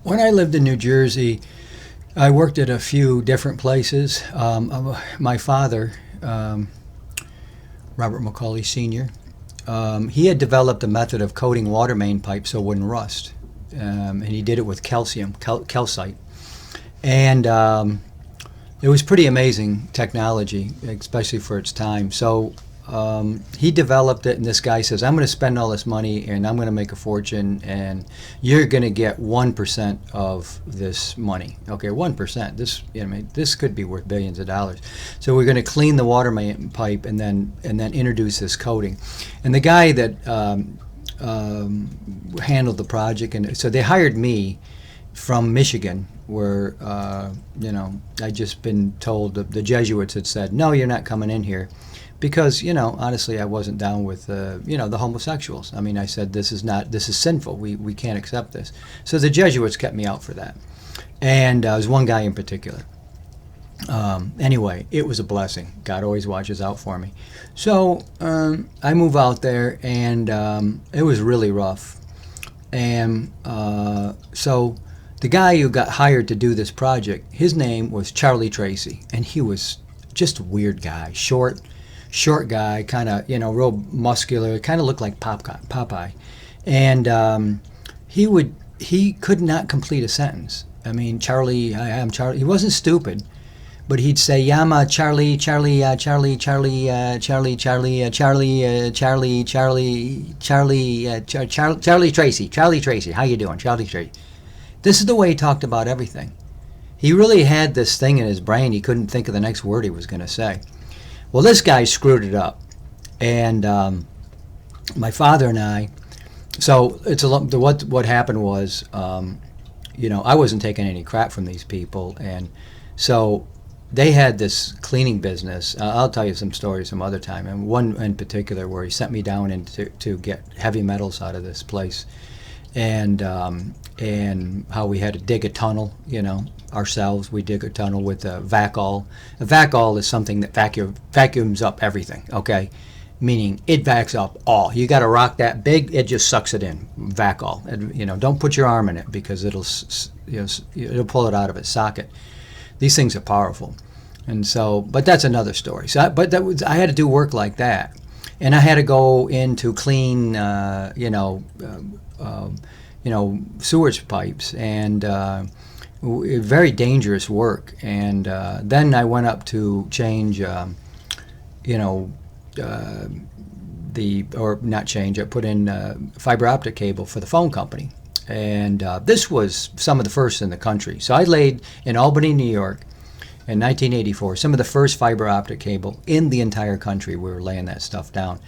When I lived in New Jersey, I worked at a few different places. My father, Robert McCauley Sr., he had developed a method of coating water main pipes so it wouldn't rust. And he did it with calcite. And it was pretty amazing technology, especially for its time. So he developed it, and this guy says, I'm going to spend all this money, and I'm going to make a fortune, and you're going to get 1% of this money. Okay, 1%. This could be worth billions of dollars. So we're going to clean the water main pipe and then introduce this coating. And the guy that handled the project, and so they hired me from Michigan, where I'd just been told the Jesuits had said, no, you're not coming in here. Because, honestly, I wasn't down with, the homosexuals. I mean, I said, this is sinful. We can't accept this. So the Jesuits kept me out for that. And there was one guy in particular. Anyway, it was a blessing. God always watches out for me. So I move out there, and it was really rough. And so the guy who got hired to do this project, his name was Charlie Tracy. And he was just a weird guy, short guy, kind of, real muscular, kind of looked like Popeye. And he could not complete a sentence. I mean, Charlie, I am Charlie. He wasn't stupid, but he'd say, yeah, I'm Charlie Tracy. How you doing, Charlie Tracy? This is the way he talked about everything. He really had this thing in his brain. He couldn't think of the next word he was going to say. Well, this guy screwed it up, and my father and I. So what happened was, I wasn't taking any crap from these people, and so they had this cleaning business. I'll tell you some stories some other time, and one in particular where he sent me down to get heavy metals out of this place, and how we had to dig a tunnel, ourselves. We dig a tunnel with a Vacol. A Vacol is something that vacuums up everything, okay? Meaning it vacs up all. You got to rock that big, it just sucks it in. Vacol. And, don't put your arm in it because it'll pull it out of its socket. These things are powerful. And so, but that's another story. So, I had to do work like that. And I had to go in to clean, sewage pipes, and very dangerous work. And then I went up to change, I put in fiber optic cable for the phone company. And this was some of the first in the country. So I laid in Albany, New York, in 1984, some of the first fiber optic cable in the entire country. We were laying that stuff down.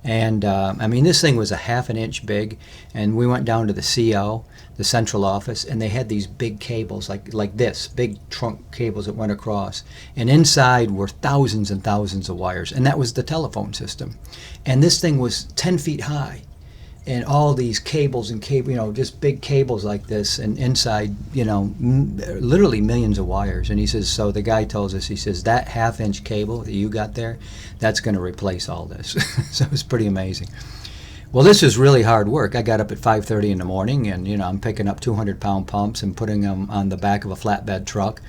And this thing was a half an inch big, and we went down to the CO, the central office, and they had these big cables like this, big trunk cables that went across. And inside were thousands and thousands of wires, and that was the telephone system. And this thing was 10 feet high, and all these cables and just big cables like this, and inside, literally millions of wires. And he says, so the guy tells us, he says, that half-inch cable that you got there, that's going to replace all this. So it was pretty amazing. Well, this is really hard work. I got up at 5:30 in the morning, and I'm picking up 200-pound pumps and putting them on the back of a flatbed truck.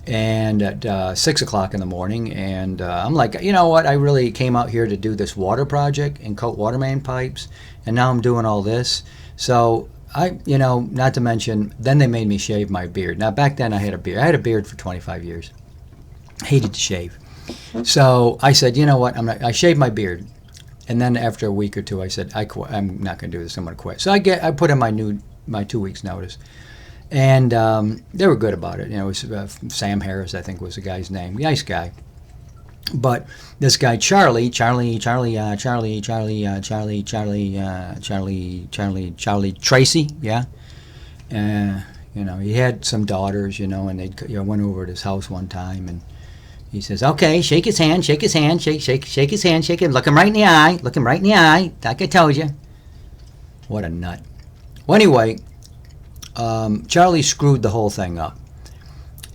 And at 6 o'clock in the morning, and I'm like, you know what? I really came out here to do this water project and coat water main pipes, and now I'm doing all this. So not to mention, then they made me shave my beard. Now back then I had a beard. I had a beard for 25 years. Hated to shave. So I said, you know what? I shaved my beard. And then after a week or two, I said, I'm not going to do this. I'm going to quit. So I put in my 2 weeks notice. And they were good about it. It was Sam Harris, I think was the guy's name. Nice guy. But this guy Charlie Tracy, yeah. He had some daughters, and they went over at his house one time, and he says, "Okay, shake his hand, shake his hand, shake his hand, shake him, look him right in the eye, like I told you." What a nut. Well, anyway. Charlie screwed the whole thing up,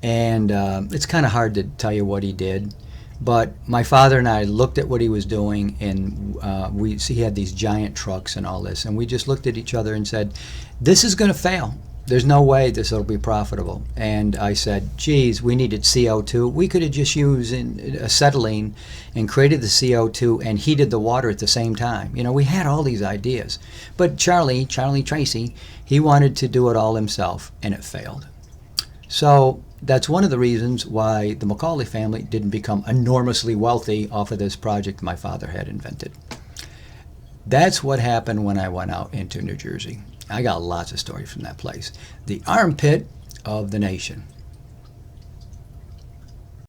and it's kind of hard to tell you what he did, but my father and I looked at what he was doing, and he had these giant trucks and all this, and we just looked at each other and said, this is going to fail. there's no way this will be profitable. And I said, geez, we needed CO2. We could have just used acetylene and created the CO2 and heated the water at the same time. You know, we had all these ideas. But Charlie Tracy, he wanted to do it all himself, and it failed. So that's one of the reasons why the Macaulay family didn't become enormously wealthy off of this project my father had invented. That's what happened when I went out into New Jersey. I got lots of stories from that place. The armpit of the nation.